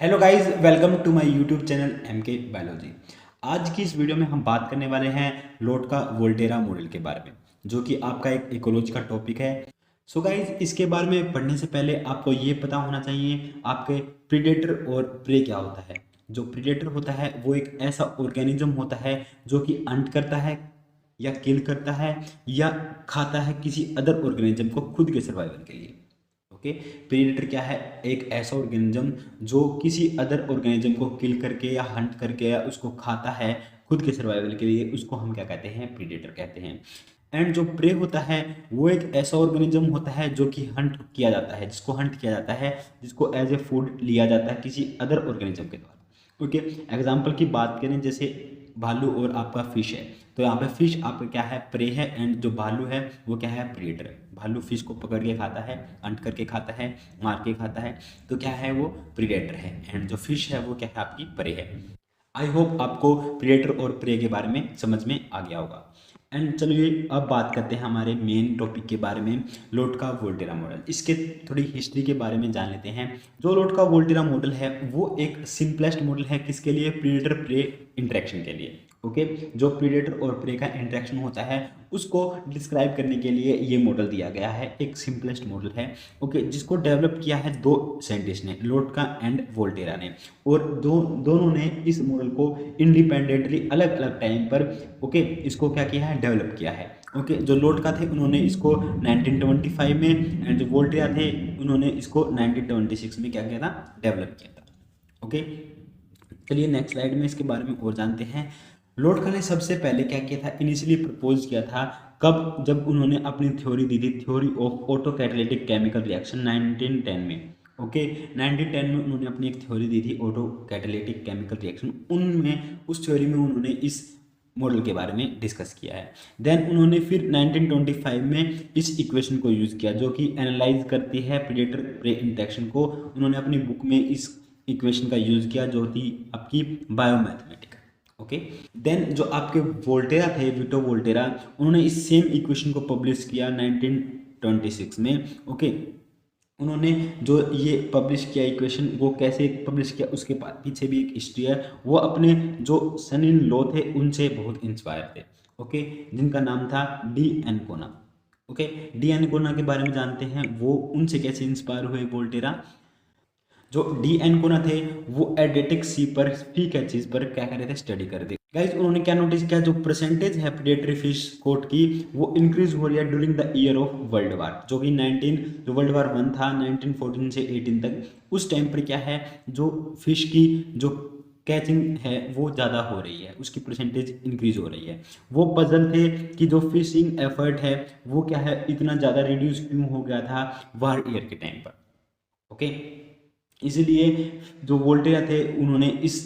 Hello guys, welcome to my YouTube channel M K biology. आज की इस video में हम बात करने वाले हैं लोट का वोल्टेरा मॉडल के बारे में, जो कि आपका एक इकोलॉजी का टॉपिक है। सो गाइस, इसके बारे में पढ़ने से पहले आपको ये पता होना चाहिए आपके प्रीडेटर और प्रे क्या होता है। जो प्रीडेटर होता है वो एक ऐसा ऑर्गेनिज्म होता है जो कि हंट करता है या किल करता है या खाता है किसी अदर ऑर्गेनिज्म को खुद के सर्वाइवल के लिए। ओके, प्रीडेटर क्या है? एक ऐसा ऑर्गेनिज्म जो किसी अदर ऑर्गेनिज्म को किल करके या हंट करके या उसको खाता है खुद के सर्वाइवल के लिए, उसको हम क्या कहते हैं? प्रीडेटर कहते हैं। एंड जो प्रे होता है वो एक ऐसा ऑर्गेनिज्म होता है जो कि हंट किया जाता है, जिसको हंट किया जाता है, जिसको एज ए फूड लिया जाता है किसी अदर ऑर्गेनिज्म के द्वारा। ओके, एग्जाम्पल की बात करें, जैसे भालू और आपका फिश है, तो यहाँ पे फिश आपका क्या है? प्रे है। एंड जो भालू है वो क्या है? प्रीडेटर है। भालू फिश को पकड़ के खाता है, हंट करके खाता है, मार के खाता है, तो क्या है? वो प्रीडेटर है। एंड जो फिश है वो क्या है? आपकी प्रे है। आई होप आपको प्रीडेटर और प्रे के बारे में समझ में आ गया होगा। एंड चलिए अब बात करते हैं हमारे मेन टॉपिक के बारे में, लोट का वोल्टेरा मॉडल। इसके थोड़ी हिस्ट्री के बारे में जान लेते हैं। जो लोट का वोल्टेरा मॉडल है वो एक सिंपलेस्ट मॉडल है, किसके लिए? प्रीडेटर प्रे इंटरेक्शन के लिए। ओके, जो प्रीडेटर और प्रे का इंटरेक्शन होता है उसको डिस्क्राइब करने के लिए ये मॉडल दिया गया है, एक सिंपलेस्ट मॉडल है। ओके, जिसको डेवलप किया है दो साइंटिस्ट ने, लोटका एंड वोल्टेरा ने। और दोनों ने इस मॉडल को इंडिपेंडेंटली अलग अलग टाइम पर ओके इसको क्या किया है? डेवलप किया है। ओके, जो लोटका थे उन्होंने इसको 1925 में, एंड जो वोल्टेरा थे उन्होंने इसको 1926 में क्या किया था? डेवलप किया था। ओके, चलिए नेक्स्ट स्लाइड में इसके बारे में और जानते हैं। लोटका ने सबसे पहले क्या किया था? इनिशियली प्रपोज किया था कब? जब उन्होंने अपनी थ्योरी दी थी, theory of auto catalytic chemical reaction 1910 में। ओके, 1910 में उन्होंने अपनी एक थ्योरी दी थी ऑटो कैटालिटिक केमिकल रिएक्शन। उनमें उस थ्योरी में उन्होंने इस मॉडल के बारे में डिस्कस किया है। देन उन्होंने फिर 1925 में इस इक्वेशन को यूज़ किया जो कि एनालाइज करती है प्रीडेटर प्रे इंटरेक्शन को। उन्होंने अपनी बुक में इस इक्वेशन का यूज़ किया जो थी आपकी बायोमैथमेटिक। ओके, देन जो आपके वोल्टेरा थे, विटो वोल्टेरा, उन्होंने इस सेम इक्वेशन को पब्लिश किया 1926 में। ओके, उन्होंने जो ये पब्लिश किया इक्वेशन, वो कैसे पब्लिश किया उसके पीछे भी एक हिस्ट्री है। वो अपने जो सन इन लॉ थे उनसे बहुत इंस्पायर थे। ओके, जिनका नाम था डी एनकोना। ओके, डी एनकोना के बारे में जानते हैं, वो उनसे कैसे इंस्पायर हुए वोल्टेरा। जो डी एनकोना थे वो एडेटिक सी पर फी क्या चीज़ पर क्या कर रहे थे? स्टडी कर रहे थे। गाइज, उन्होंने क्या नोटिस किया? जो परसेंटेज है प्रेडेटरी फिश कोट की वो इंक्रीज हो रही है during the year of world war, जो कि 19 जो वर्ल्ड वार 1 था 1914 से 18 तक, उस टाइम पर क्या है? जो फिश की जो कैचिंग है वो ज़्यादा हो रही है, उसकी परसेंटेज इंक्रीज हो रही है। वो पजल थे कि जो फिशिंग एफर्ट है वो क्या है? इतना ज़्यादा रिड्यूस क्यों हो गया था वार ईयर के टाइम पर। ओके, इसलिए जो वोल्टेरा थे उन्होंने इस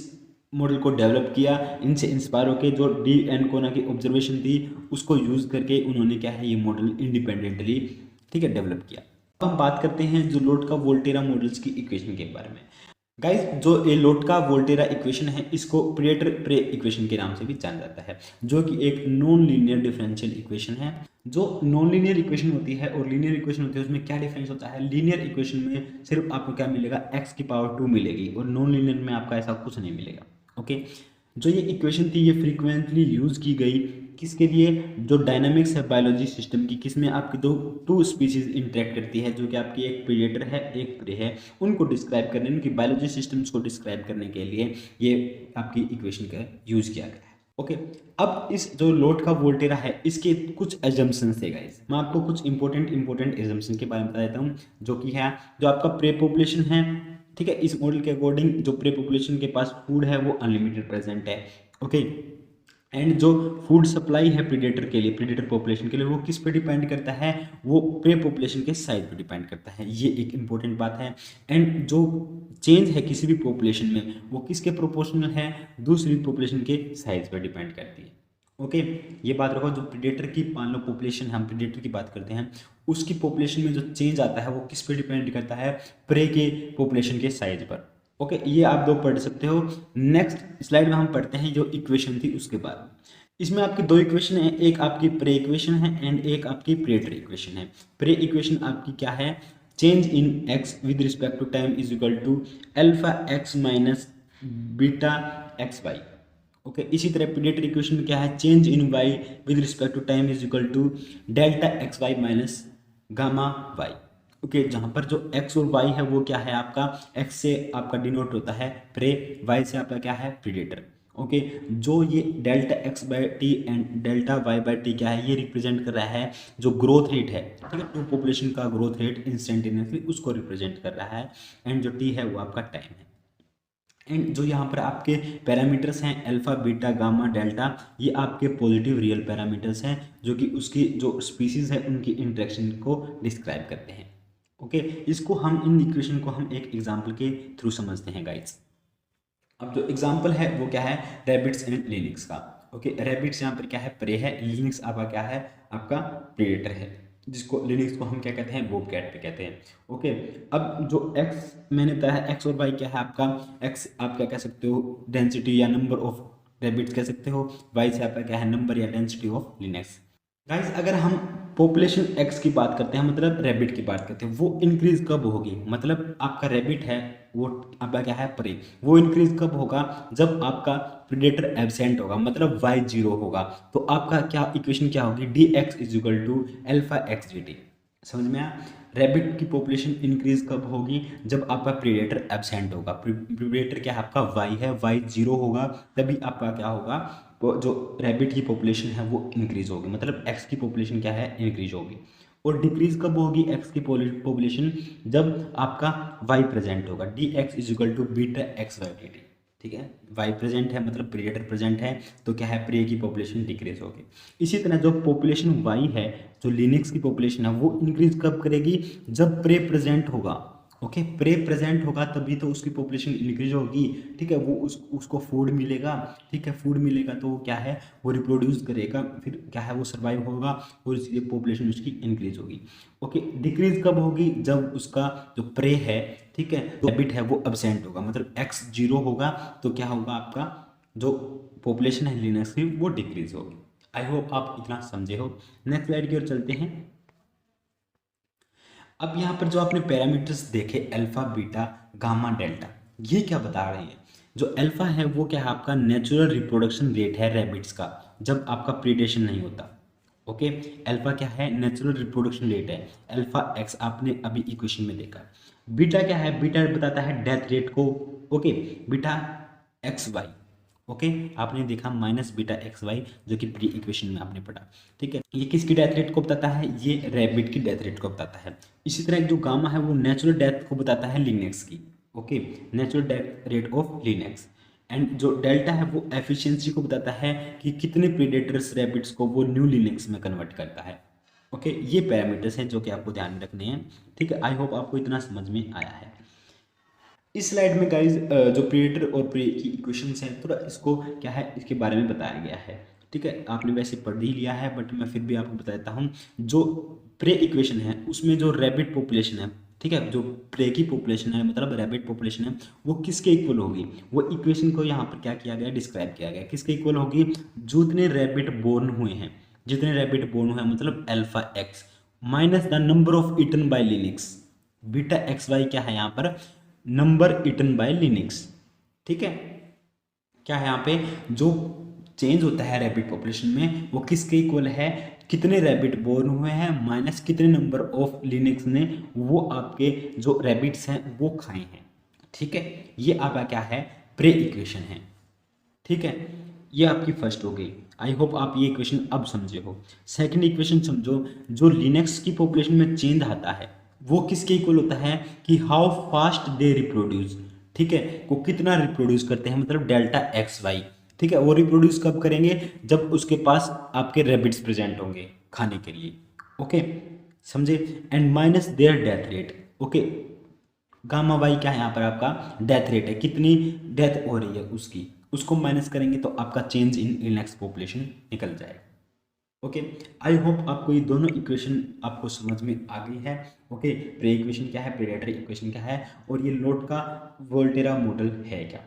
मॉडल को डेवलप किया। इनसे इंस्पायर होकर जो डी एनकोना की ऑब्जर्वेशन थी उसको यूज़ करके उन्होंने क्या है? ये मॉडल इंडिपेंडेंटली ठीक है डेवलप किया। अब हम बात करते हैं जो लोट का वोल्टेरा मॉडल्स की इक्वेशन के बारे में। गाइस, जो ये लोट का वोल्टेरा इक्वेशन है इसको प्रेडेटर प्रे इक्वेशन के नाम से भी जाना जाता है, जो कि एक नॉन लीनियर डिफरेंशियल इक्वेशन है। जो नॉन लीनियर इक्वेशन होती है और लीनियर इक्वेशन होती है उसमें क्या डिफरेंस होता है? लीनियर इक्वेशन में सिर्फ आपको क्या मिलेगा? x की पावर 2 मिलेगी, और नॉन लीनियर में आपका ऐसा कुछ नहीं मिलेगा। ओके, जो ये इक्वेशन थी ये फ्रीक्वेंटली यूज की गई किसके लिए? जो डायनामिक्स है बायोलॉजी सिस्टम की, किसमें आपकी टू स्पीशीज इंटरेक्ट करती है, जो कि आपकी एक प्रीडेटर है एक प्रे है, उनको डिस्क्राइब करने, उनकी बायोलॉजी सिस्टम्स को डिस्क्राइब करने के लिए ये आपकी इक्वेशन का यूज किया गया है। ओके, अब इस जो लोट का वोल्टेरा है इसके कुछ एजम्पशंस थे गाइस। मैं आपको कुछ इंपॉर्टेंट एजम्पशन के बारे में बता देता हूँ, जो कि है जो आपका प्रे पॉपुलेशन है। ठीक है, इस मॉडल के अकॉर्डिंग जो प्रे पॉपुलेशन के पास फूड है वो अनलिमिटेड प्रेजेंट है। ओके, एंड जो फूड सप्लाई है प्रीडेटर के लिए, प्रीडेटर पॉपुलेशन के लिए, वो किस पे डिपेंड करता है? वो प्रे पॉपुलेशन के साइज पे डिपेंड करता है। ये एक इंपॉर्टेंट बात है। एंड जो चेंज है किसी भी पॉपुलेशन में वो किसके प्रोपोर्शनल है? दूसरी पॉपुलेशन के साइज पर डिपेंड करती है। ओके, ये बात रखो। जो प्रीडेटर की मान लो पॉपुलेशन, हम प्रीडेटर की बात करते हैं, उसकी पॉपुलेशन में जो चेंज आता है वो किस पे डिपेंड करता है? प्रे के पॉपुलेशन के साइज पर। ओके, ये आप दो पढ़ सकते हो। नेक्स्ट स्लाइड में हम पढ़ते हैं जो इक्वेशन थी उसके बाद। इसमें आपकी दो इक्वेशन है, एक आपकी प्रे इक्वेशन है एंड एक आपकी प्रेडेटर इक्वेशन है। प्रे इक्वेशन आपकी क्या है? Change in X with respect to time is equal to alpha X minus beta X Y. Okay, इसी तरह प्रीडेटर इक्वेशन में क्या है, change in Y with respect to time is equal to delta X Y minus gamma Y. Okay, जहाँ पर जो x और y है वो क्या है आपका, x से आपका डिनोट होता है प्रे, y से आपका क्या है प्रीडेटर। ओके, जो ये delta X by T and delta Y by T क्या है, ये रिप्रेजेंट कर रहा है जो ग्रोथ रेट है, ठीक है, टू पॉपुलेशन का ग्रोथ रेट इंस्टेंटेनियसली उसको रिप्रेजेंट कर रहा है, एंड जो टी है वो आपका टाइम है। एंड जो यहाँ पर आपके पैरामीटर्स हैं अल्फा बीटा गामा डेल्टा, ये आपके पॉजिटिव रियल पैरामीटर्स हैं जो कि उसकी जो स्पीसीज है उनकी इंटरेक्शन को डिस्क्राइब करते हैं। ओके, इसको हम इन इक्वेशन को हम एक एग्जांपल के थ्रू समझते हैं गाइड्स। अब जो एग्जांपल है वो क्या है, रैबिट्स एंड लिनिक्स का। ओके, रैबिट्स यहाँ पर क्या है प्रे है, लिनिक्स आपका क्या है आपका प्रेडेटर है, जिसको लिनिक्स को हम क्या कहते हैं बोबकैट पे कहते हैं। ओके, अब जो एक्स मैंने बताया है, एक्स और वाई क्या है आपका, एक्स आप क्या कह सकते हो डेंसिटी या नंबर ऑफ रैबिट्स कह सकते हो, वाई से आपका क्या है नंबर या डेंसिटी ऑफ लिनक्स। गाइस अगर हम पॉपुलेशन एक्स की बात करते हैं, मतलब रैबिट की बात करते हैं, वो इंक्रीज कब होगी, मतलब आपका रैबिट है वो आपका क्या है प्रे, वो इंक्रीज कब होगा जब आपका प्रेडेटर एब्सेंट होगा, मतलब वाई जीरो होगा, तो आपका क्या इक्वेशन क्या होगी, D X is equal to alpha X D T. समझ में आया, रैबिट की पॉपुलेशन इंक्रीज कब होगी, जब आपका प्रेडेटर एब्सेंट होगा, प्रेडेटर क्या है आपका वाई है, वाई जीरो होगा, तभी आपका क्या होगा, वो जो रैबिट की पॉपुलेशन है वो इंक्रीज होगी, मतलब एक्स की पॉपुलेशन क्या है इंक्रीज होगी। और डिक्रीज कब होगी एक्स की पॉपुलेशन, जब आपका वाई प्रेजेंट होगा, D X is equal to beta X Y D T. ठीक है, वाई प्रेजेंट है मतलब प्रेडेटर प्रेजेंट है, तो क्या है प्रे की पॉपुलेशन डिक्रीज होगी। इसी तरह जो पॉपुलेशन वाई है, जो लिनक्स की पॉपुलेशन है वो इंक्रीज कब करेगी, जब प्रे प्रेजेंट होगा। ओके, प्रे प्रेजेंट होगा तभी तो उसकी पॉपुलेशन इंक्रीज होगी, ठीक है, वो उसको फूड मिलेगा, ठीक है, फूड मिलेगा तो वो क्या है वो रिप्रोड्यूस करेगा, फिर क्या है वो सर्वाइव होगा और इसलिए पॉपुलेशन उसकी इंक्रीज होगी। ओके, डिक्रीज कब होगी, जब उसका जो प्रे है, ठीक है, जो हैबिट है वो अब्सेंट होगा, मतलब एक्स जीरो होगा, तो क्या होगा आपका जो पॉपुलेशन है लिनक्स की वो डिक्रीज होगी। आई होप आप इतना समझे हो। नेक्स्ट स्लाइड की ओर चलते हैं। अब यहाँ पर जो आपने पैरामीटर्स देखे अल्फा बीटा गामा डेल्टा, ये क्या बता रहे हैं, जो अल्फा है वो क्या है आपका नेचुरल रिप्रोडक्शन रेट है रैबिट्स का जब आपका प्रीडेशन नहीं होता। ओके, अल्फा क्या है नेचुरल रिप्रोडक्शन रेट है, अल्फा एक्स आपने अभी इक्वेशन में देखा। बीटा क्या है, बीटा बताता है डेथ रेट को। Okay, beta X Y, okay, आपने देखा माइनस बीटा एक्स वाई जो कि प्री इक्वेशन में आपने पढ़ा। ठीक है, ये किसकी डेथ रेट को बताता है, ये रैबिट की डेथ रेट को बताता है। इसी तरह जो गामा है वो नेचुरल डेथ को बताता है लिनक्स की। Okay, natural death rate of Linux. And जो डेल्टा है वो एफिशिएंसी को बताता है कि कितने प्रीडेटर्स रैबिट्स को वो न्यू लिनक्स में कन्वर्ट करता है। ओके, ये पैरामीटर्स हैं जो कि आपको ध्यान में रखने हैं। ठीक है, आई होप आपको इतना समझ में आया है। इस स्लाइड में गाइज जो प्रेडेटर और प्रे की इक्वेशंस हैं, थोड़ा इसको क्या है इसके बारे में बताया गया है। ठीक है, आपने वैसे पढ़ ही लिया है बट मैं फिर भी आपको बता देता हूँ। जो प्रे इक्वेशन है उसमें जो रैबिट पॉपुलेशन है, ठीक है, जो प्रे की पॉपुलेशन है मतलब रैबिट पॉपुलेशन है, वो किसके इक्वल होगी, वो इक्वेशन को यहाँ पर क्या किया गया डिस्क्राइब किया गया, किसके इक्वल होगी, जितने रैबिट बोर्न हुए हैं, जितने रैबिट बोर्न हुए हैं मतलब alpha X minus the number of eaten by lynx. Beta X Y क्या है यहाँ पर, नंबर इटन बाय लिनक्स। ठीक है, क्या है यहाँ पे जो चेंज होता है रैबिट पॉपुलेशन में वो किसके इक्वल है, कितने रैबिट बोर्न हुए हैं माइनस कितने नंबर ऑफ लिनक्स ने वो आपके जो रैबिट्स हैं वो खाए हैं। ठीक है, ये आपका क्या है प्रे इक्वेशन है। ठीक है, ये आपकी फर्स्ट हो गई। आई होप आप ये इक्वेशन अब समझे हो। सेकंड इक्वेशन समझो, जो लिनक्स की पॉपुलेशन में चेंज आता है वो किसके इक्वल होता है कि हाउ फास्ट दे रिप्रोड्यूस। ठीक है, वो कितना रिप्रोड्यूस करते हैं मतलब डेल्टा एक्स वाई। ठीक है, वो रिप्रोड्यूस कब करेंगे, जब उसके पास आपके रैबिट्स प्रेजेंट होंगे खाने के लिए। ओके, समझे, and minus their death rate. Okay, gamma Y क्या है यहाँ पर आपका डेथ रेट है, कितनी डेथ हो रही है उसकी, उसको माइनस करेंगे तो आपका चेंज इन लिनक्स पॉपुलेशन निकल जाएगा। ओके, आई होप आपको ये दोनों इक्वेशन आपको समझ में आ गई है। ओके, प्रे इक्वेशन क्या है, प्रेडेटर इक्वेशन क्या है, और ये लोड का वोल्टेरा मॉडल है क्या।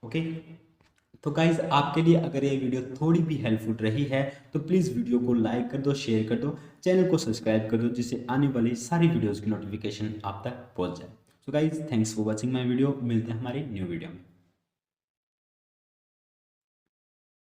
ओके, तो गाइज आपके लिए अगर ये वीडियो थोड़ी भी हेल्पफुल रही है तो प्लीज़ वीडियो को लाइक कर दो, शेयर कर दो, चैनल को सब्सक्राइब कर दो, जिससे आने वाली सारी वीडियोस की नोटिफिकेशन आप तक पहुंच जाए। So guys thanks for watching my video. मिलते हैं हमारी न्यू वीडियो में।